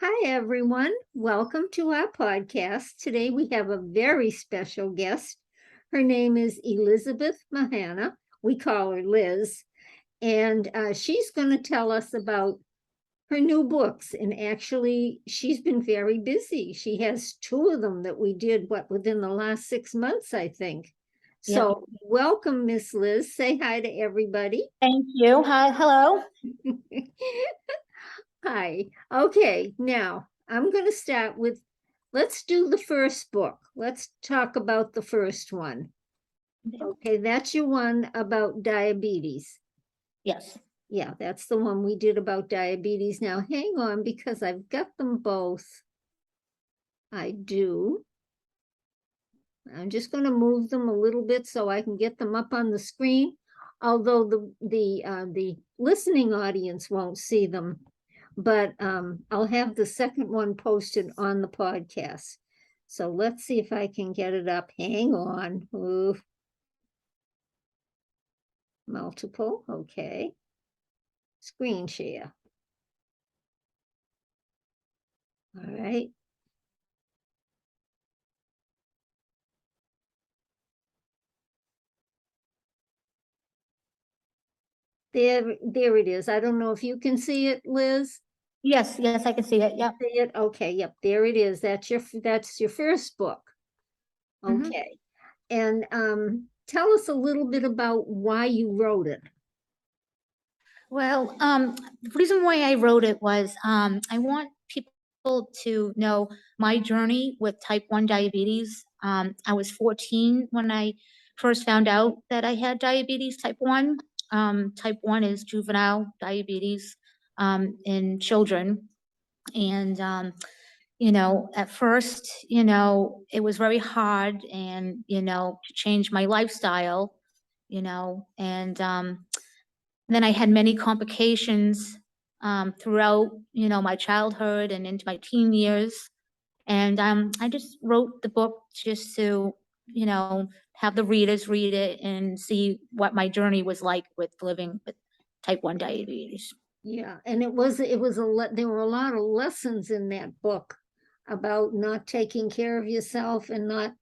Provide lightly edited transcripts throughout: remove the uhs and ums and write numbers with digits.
Hi, everyone. Welcome to our podcast. Today we have a very special guest. Her name is Elizabeth Mahannah. We call her Liz. And she's going to tell us about her new books. And actually, she's been very busy. She has two of them that we did, within the last 6 months, I think. Yep. So welcome, Miss Liz. Say hi to everybody. Thank you. Hi, hello. Hi. Okay, now I'm going to start with, let's do the first book. Let's talk about the first one. Okay, that's your one about diabetes. Yes. Yeah, that's the one we did about diabetes. Now, hang on, because I've got them both. I do. I'm just going to move them a little bit so I can get them up on the screen, although the listening audience won't see them. But I'll have the second one posted on the podcast. So let's see if I can get it up. Hang on. Ooh. Multiple, okay. Screen share. All right. There it is. I don't know if you can see it, Liz. Yes, I can see it. Yep. See it? Okay, yep, there it is. That's your first book. Mhm. Okay. And tell us a little bit about why you wrote it. Well, the reason why I wrote it was I want people to know my journey with type 1 diabetes. I was 14 when I first found out that I had diabetes type 1. Type 1 is juvenile diabetes in children. And at first, it was very hard and, to change my lifestyle, and then I had many complications throughout, my childhood and into my teen years. And I just wrote the book just to, have the readers read it and see what my journey was like with living with type 1 diabetes. Yeah, and there were a lot of lessons in that book about not taking care of yourself and not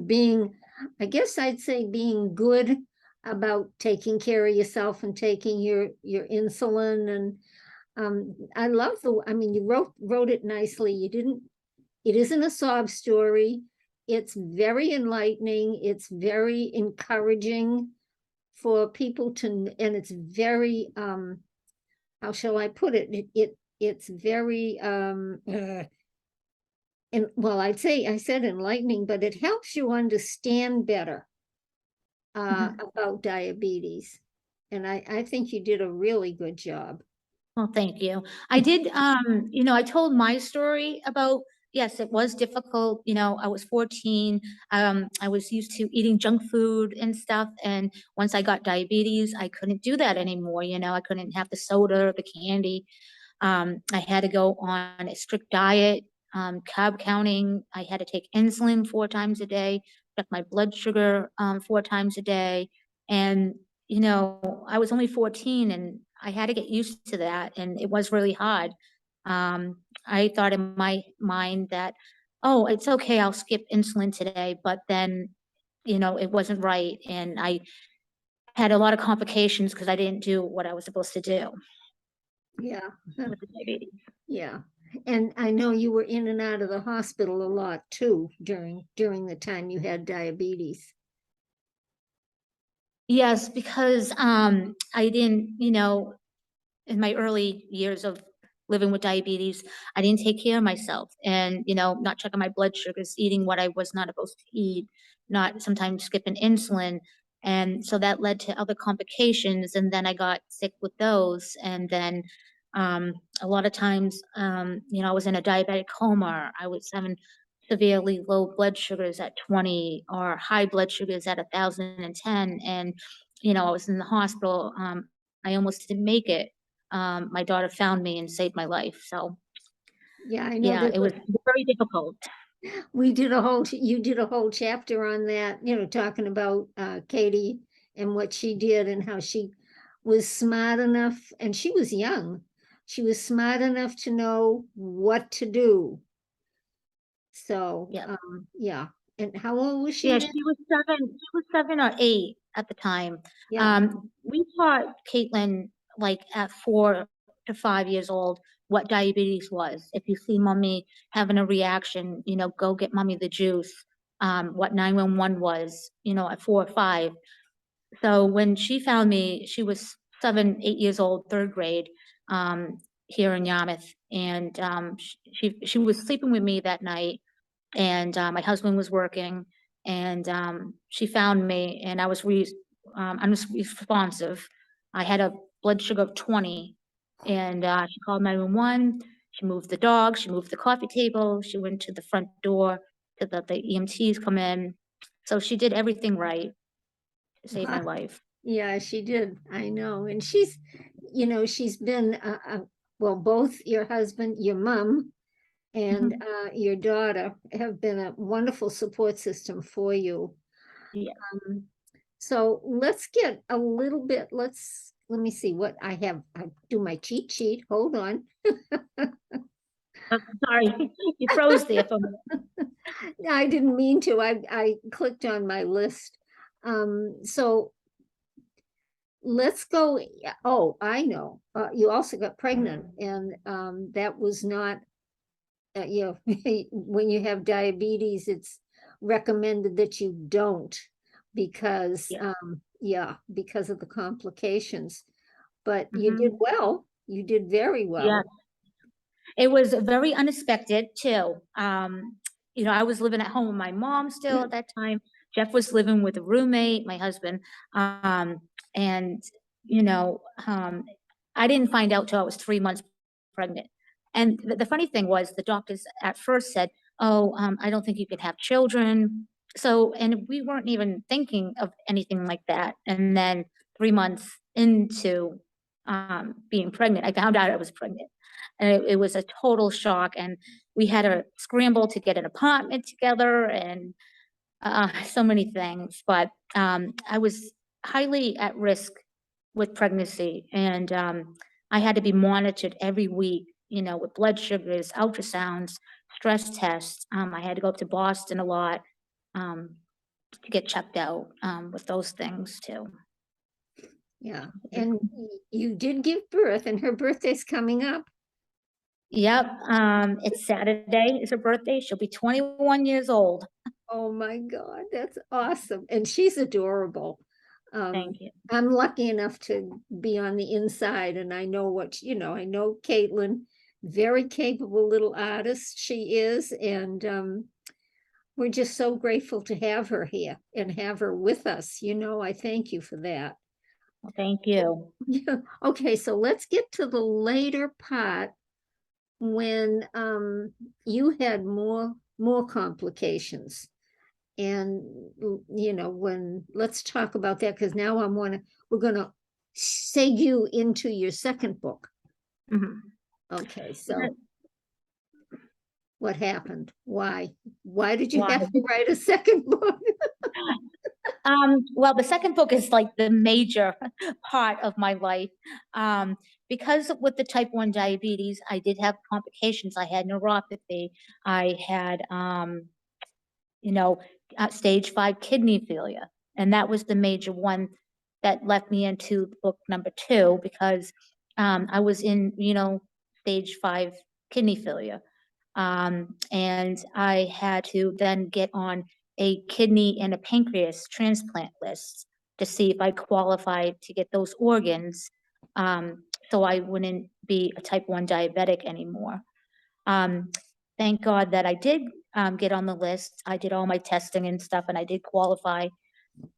being, I guess I'd say being good about taking care of yourself and taking your insulin. And I love I mean, you wrote it nicely. It isn't a sob story. It's very enlightening. It's very encouraging for people to, and it's very how shall I put it? It's very and well, I said enlightening, but it helps you understand better about diabetes. And I think you did a really good job. Well, thank you. I did, I told my story about, yes, it was difficult. I was 14. I was used to eating junk food and stuff. And once I got diabetes, I couldn't do that anymore. I couldn't have the soda or the candy. I had to go on a strict diet, carb counting. I had to take insulin 4 times a day, check my blood sugar 4 times a day. And, I was only 14 and I had to get used to that. And it was really hard. I thought in my mind that, oh, it's okay, I'll skip insulin today. But then, it wasn't right. And I had a lot of complications because I didn't do what I was supposed to do Yeah. with the diabetes. Yeah. And I know you were in and out of the hospital a lot too during the time you had diabetes. Yes, because I didn't, in my early years of living with diabetes, I didn't take care of myself and, not checking my blood sugars, eating what I was not supposed to eat, not sometimes skipping insulin. And so that led to other complications. And then I got sick with those. And then a lot of times, I was in a diabetic coma. I was having severely low blood sugars at 20 or high blood sugars at 1,010. And, I was in the hospital. I almost didn't make it. My daughter found me and saved my life. So Yeah, I know yeah, that it was very difficult. you did a whole chapter on that, talking about Katie and what she did and how she was smart enough, and she was young. she was smart enough to know what to do. So, Yeah. yeah. And how old was she Yeah, then? she was 7 or 8 at the time. Yeah. We taught Caitlin like at 4 to 5 years old what diabetes was. If you see mommy having a reaction, go get mommy the juice. What 911 was, at 4 or 5. So when she found me, she was 7, 8 years old, third grade, here in Yarmouth, and she was sleeping with me that night, and my husband was working, and she found me, and I was unresponsive. I had a blood sugar of 20, and she called 911. She moved the dog, she moved the coffee table, she went to the front door to the EMTs come in. So she did everything right to save my life. Yeah, she did. I know. And she's, she's been, well, both your husband, your mom, and Mhm. your daughter have been a wonderful support system for you. Yeah. Um, so let's get a little bit, let me see what I have. I do my cheat sheet. Hold on. Sorry, you froze there for a minute. I didn't mean to. I clicked on my list. So let's go. Oh, I know. You also got pregnant, and that was not, when you have diabetes, it's recommended that you don't because, Yeah. yeah, because of the complications. But you did Mhm. well. You did very Yeah. well. It was very unexpected too. I was living at home with my mom still at that time. Jeff was living with a roommate, my husband. And, you know, um, I didn't find out till I was 3 months pregnant. And the funny thing was the doctors at first said, oh, I don't think you can have children. So, and we weren't even thinking of anything like that. And then 3 months into being pregnant, I found out I was pregnant. And it was a total shock. And we had to scramble to get an apartment together and so many things. But I was highly at risk with pregnancy. And I had to be monitored every week, with blood sugars, ultrasounds, stress tests. I had to go up to Boston a lot um, to get checked out with those things too. Yeah. And you did give birth, and her birthday's coming up. Yep, it's Saturday. It's her birthday. She'll be 21 years old. Oh my God, that's awesome. And she's adorable. Thank you. I'm lucky enough to be on the inside and I know I know Caitlin, very capable little artist she is. And we're just so grateful to have her here and have her with us. I thank you for that. Well, thank you. Yeah. Okay, so let's get to the later part when you had more complications. And when let's talk about that because now we're gonna seg you into your second book. Mhm. Okay, so what happened? Why did you Why? have to write a second book? Well, the second book is like the major part of my life. Because with the type 1 diabetes, I did have complications. I had neuropathy. I had, you know, stage 5 kidney failure. And that was the major one that left me into book number 2 because I was in, stage 5 kidney failure. And I had to then get on a kidney and a pancreas transplant list to see if I qualified to get those organs, so I wouldn't be a type 1 diabetic anymore. Um, thank God that I did get on the list. I did all my testing and stuff, and I did qualify.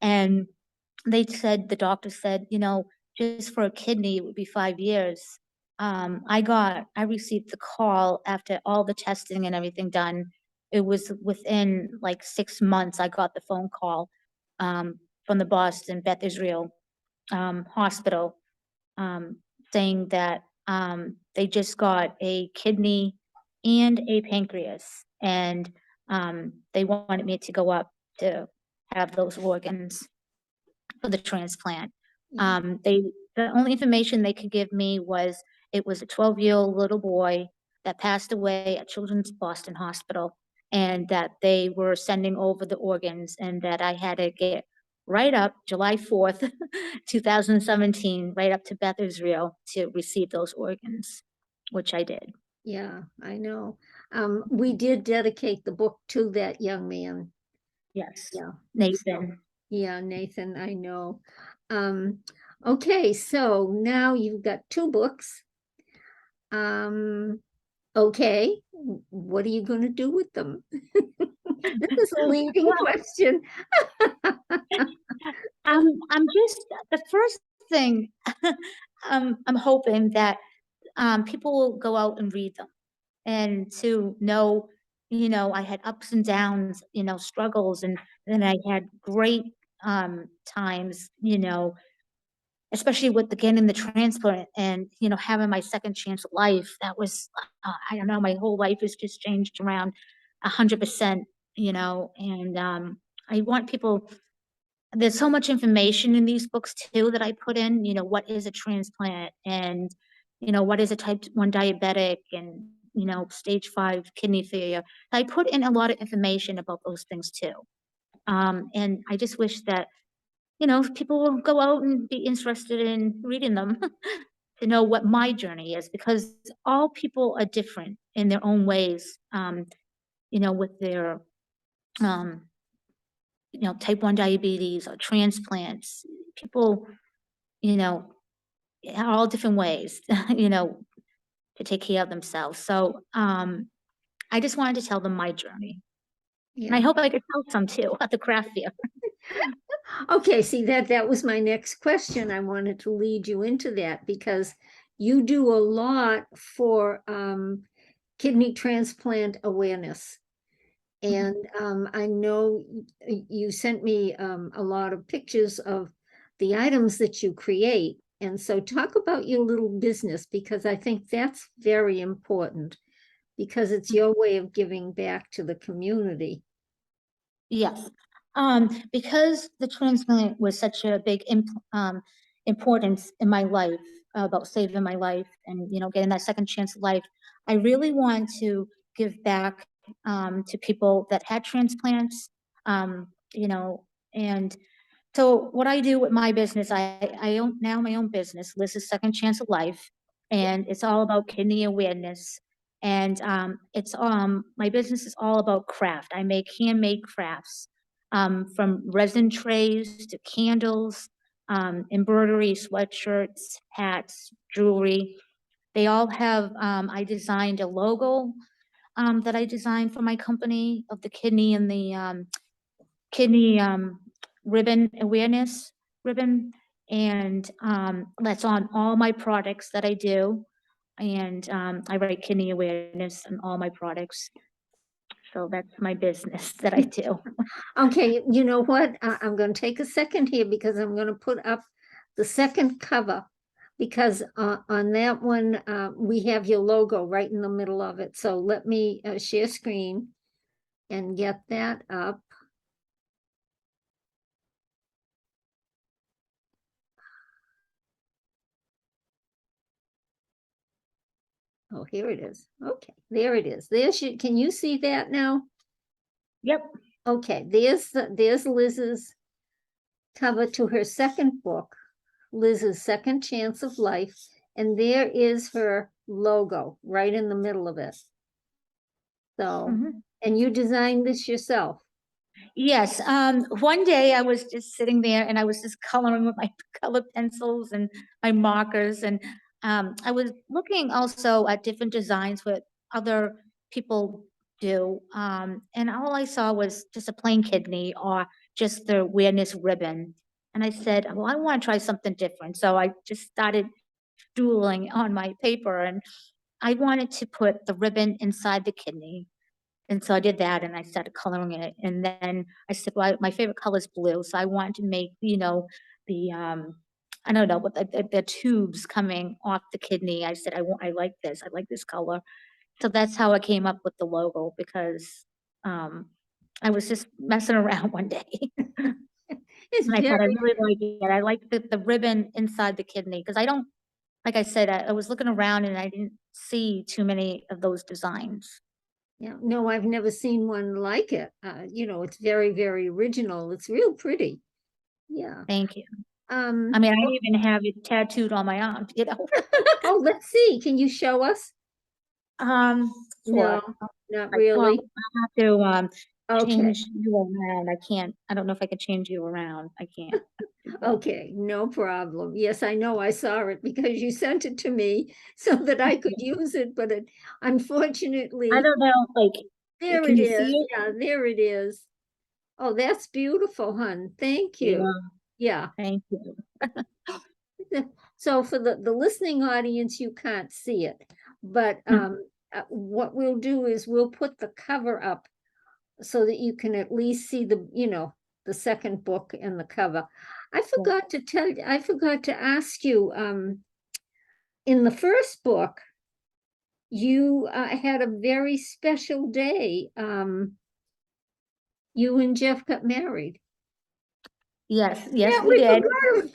And the doctor said, just for a kidney, it would be 5 years. I received the call after all the testing and everything done. It was within like 6 months, I got the phone call from the Boston Beth Israel hospital um, saying that they just got a kidney and a pancreas, and they wanted me to go up to have those organs for the transplant. Yeah. The only information they could give me was it was a 12-year-old little boy that passed away at Children's Boston Hospital, and that they were sending over the organs, and that I had to get right up July 4th, 2017, right up to Beth Israel to receive those organs, which I did. Yeah, I know. We did dedicate the book to that young man. Yes, Yeah. So, Nathan. yeah, Nathan, I know. Um, okay, so now you've got two books. Okay, what are you going to do with them? This is a leading Well, question. I'm just the first thing. I'm hoping that people will go out and read them, and to know, I had ups and downs, struggles, and then I had great times, especially with the getting the transplant and, having my second chance of life. That was, I don't know, my whole life has just changed around 100%, and I want people, there's so much information in these books too that I put in, what is a transplant, and, what is a type 1 diabetic, and, stage 5 kidney failure. I put in a lot of information about those things too. And I just wish that, people will go out and be interested in reading them to know what my journey is, because all people are different in their own ways, with their, um, type 1 diabetes or transplants. People, you know, are all different ways, to take care of themselves. So I just wanted to tell them my journey. And I Yeah. hope I could tell some too at the craft fair. Okay, see that was my next question. I wanted to lead you into that because you do a lot for kidney transplant awareness. And I know you sent me a lot of pictures of the items that you create. And so talk about your little business, because I think that's very important, because it's your way of giving back to the community. Yes. Because the transplant was such a big importance in my life, about saving my life and, getting that second chance of life, I really want to give back to people that had transplants, and so what I do with my business, I own now my own business, Liz's Second Chance of Life, and it's all about kidney awareness. And it's my business is all about craft. I make handmade crafts, from resin trays to candles, embroidery, sweatshirts, hats, jewelry. They all have, I designed a logo that I designed for my company of the kidney, and the kidney ribbon awareness ribbon, and that's on all my products that I do. And I write kidney awareness on all my products. So that's my business that I do. Okay, you know what? I'm going to take a second here because I'm going to put up the second cover, because on that one, we have your logo right in the middle of it. So let me share screen and get that up. Oh, here it is. Okay, there it is. Can you see that now? Yep. Okay, there's Liz's cover to her second book, Liz's Second Chance of Life, and there is her logo right in the middle of it. So, Mhm. and you designed this yourself? Yes. One day I was just sitting there and I was just coloring with my color pencils and my markers. And I was looking also at different designs what other people do. And all I saw was just a plain kidney or just the awareness ribbon. And I said, well, I want to try something different. So I just started doodling on my paper, and I wanted to put the ribbon inside the kidney. And so I did that, and I started coloring it. And then I said, well, my favorite color is blue. So I wanted to make, the, I don't know, what the tubes coming off the kidney. I said, I like this. I like this color. So that's how I came up with the logo, because I was just messing around one day. It's And I very, thought I really like it. I like the ribbon inside the kidney, because I don't like I said, I was looking around and I didn't see too many of those designs. Yeah, no, I've never seen one like it. It's very, very original. It's real pretty. Yeah. Thank you. I Um, mean, I even have it tattooed on my arm, you know. oh, let's see. Can you show us? Um, No, sure. not Well, really. I have to Okay. change you around. I can't. I don't know if I can change you around. I can't do that. Okay, no problem. Yes, I know I saw it because you sent it to me so that I could use it, but I unfortunately, don't know. there Can it you see is. it? Yeah, there it is. Oh, that's beautiful, hun. Thank you. Yeah. Yeah. Thank you. So for the listening audience, you can't see it, but Hmm. what we'll do is we'll put the cover up so that you can at least see the second book and the cover. I forgot to ask you, in the first book, you had a very special day. You and Jeff got married. Yes. Yeah, Yes, we we did. forgot.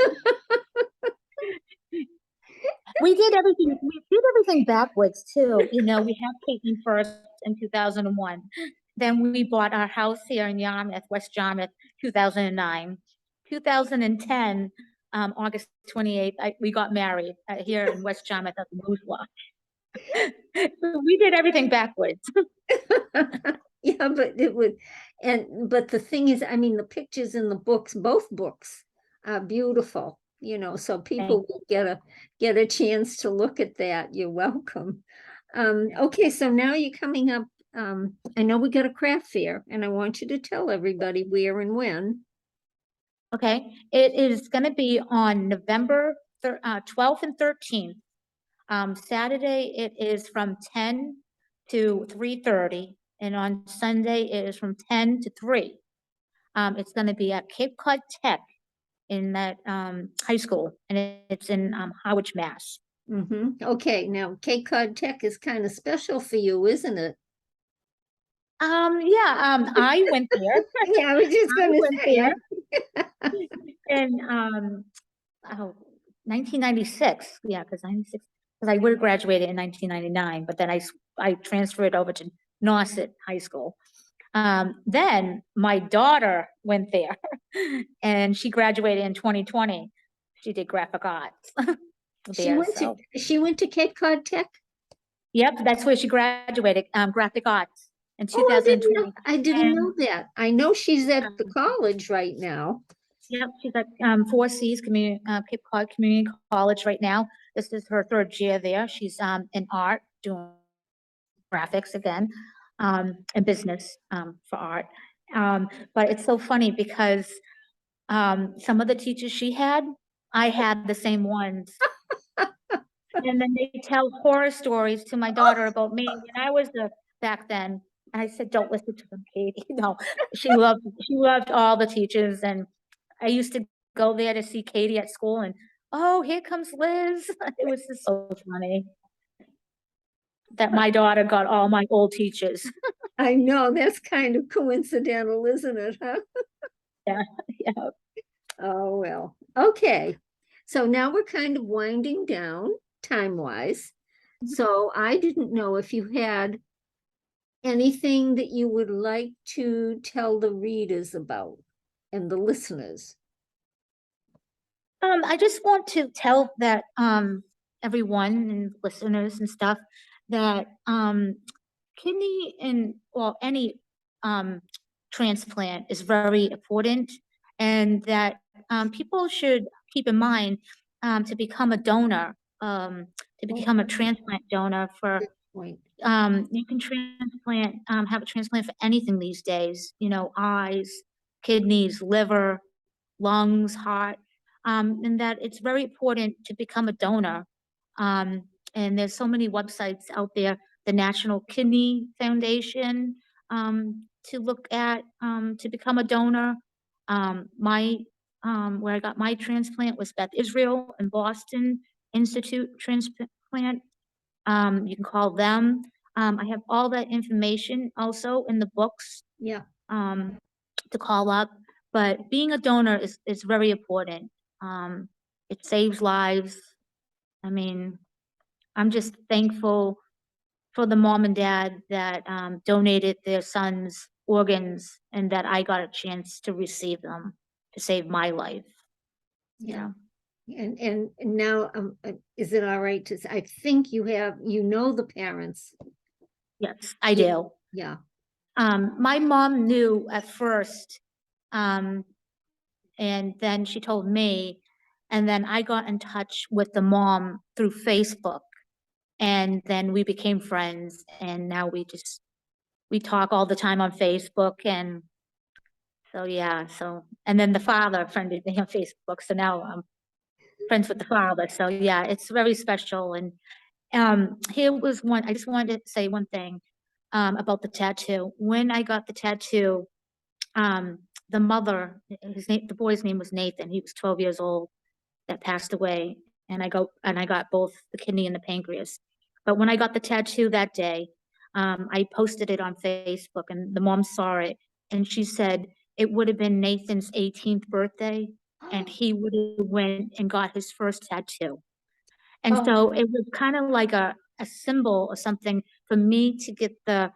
We did everything backwards too. You know, we had Caitlin first in 2001. Then we bought our house here in Yarmouth, West Yarmouth, 2009. 2010, August 28th, we got married here in West Yarmouth at the Moose Lodge. So we did everything backwards. Yeah, but but the thing is, I mean, the pictures in the books, both books are beautiful, so Thank people will get a chance to look at that. You're welcome. you. Okay, so now you're coming up. I know we got a craft fair, and I want you to tell everybody where and when. Okay, it is going to be on November 12th and 13th. Saturday, it is from 10 to 3:30, and on Sunday, it is from 10 to 3. It's going to be at Cape Cod Tech in that high school, and it's in Harwich, Mass. Okay, now Cape Cod Tech is kind of special for you, isn't it? Yeah, I went there. Yeah, I was just I gonna went say, there in oh, 1996. Yeah, because 96, because I would have graduated in 1999, but then I transferred over to Nauset High School. Then my daughter went there and she graduated in 2020. She did graphic arts she there. went to So, she went to Cape Cod Tech. yep, that's where she graduated, graphic arts in Oh, 2020. I didn't know And that. I know she's at the um, college right now. yep, she's at Four Cs Community Cape Cod Community College right now. This is her third year there. She's in art, doing graphics again, and business for art. But it's so funny because some of the teachers she had, I had the same ones. And then they tell horror stories to my daughter about me when I was back then. And I said, don't listen to them, Katie. No, she loved all the teachers. And I used to go there to see Katie at school and, oh, here comes Liz. It was just so funny that my daughter got all my old teachers. I know that's kind of coincidental, isn't it, huh? Yeah, yeah. Oh, well. Okay. So now we're kind of winding down time-wise. So I didn't know if you had anything that you would like to tell the readers about and the listeners. I just want to tell that everyone and listeners and stuff that kidney and well any um transplant is very important, and that people should keep in mind to become a donor, to Oh, become a transplant donor for good point. you can have a transplant for anything these days, you know, eyes, kidneys, liver, lungs, heart, and that it's very important to become a donor. Um, and there's so many websites out there, the National Kidney Foundation, to look at, to become a donor. Where I got my transplant was Beth Israel in Boston Institute Transplant. You can call them. I have all that information also in the books, Yeah. um, to call up. But being a donor is very important. It saves lives. I mean, I'm just thankful for the mom and dad that donated their son's organs and that I got a chance to receive them to save my life. Yeah. Yeah. And now, is it all right to say, I think you know the parents. Yes, I Yeah. do. Yeah. My mom knew at first, and then she told me, and then I got in touch with the mom through Facebook, and then we became friends, and now we talk all the time on Facebook, and so yeah, and then the father friended me on Facebook, so now I'm friends with the father, so yeah, it's very special. And here was one, I just wanted to say one thing about the tattoo. When I got the tattoo, the mother, the boy's name was Nathan. He was 12 years old that passed away, and I got both the kidney and the pancreas. But when I got the tattoo that day, I posted it on Facebook, and the mom saw it, and she said it would have been Nathan's 18th birthday, and he would have went and got his first tattoo. And Oh, so it was kind of like a symbol or something for me to get the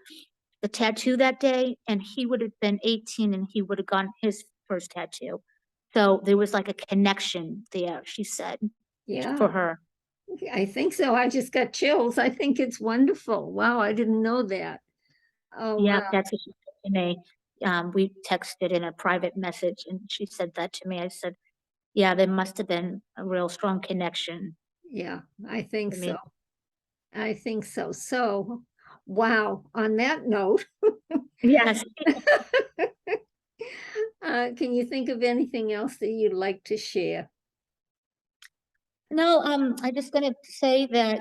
tattoo that day, and he would have been 18 and he would have gotten his first tattoo. So there was like a connection there, she said, for yeah, her. I think so. I just got chills. I think it's wonderful. Wow, I didn't know that. Oh, Yeah, wow. that's what she said to me. We texted in a private message and she said that to me. I said, yeah, there must have been a real strong connection Yeah, I think to so. me. I think so. So, wow, on that note, Yes. can you think of anything else that you'd like to share? No, I'm just gonna say that,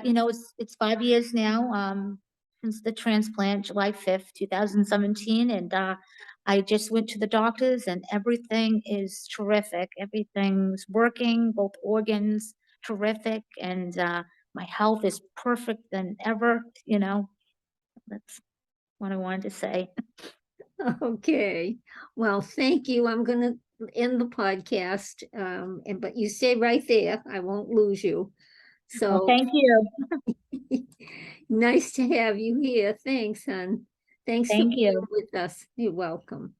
it's 5 years now, since the transplant, July 5th, 2017, and I just went to the doctors and everything is terrific. Everything's working, both organs terrific, and my health is perfect than ever, That's what I wanted to say. Okay. Well, thank you. I'm going to end the podcast. But you stay right there. I won't lose you. Well, So thank you. nice to have you here. Thanks, hon. Thanks for Thank being you. with us. You're welcome.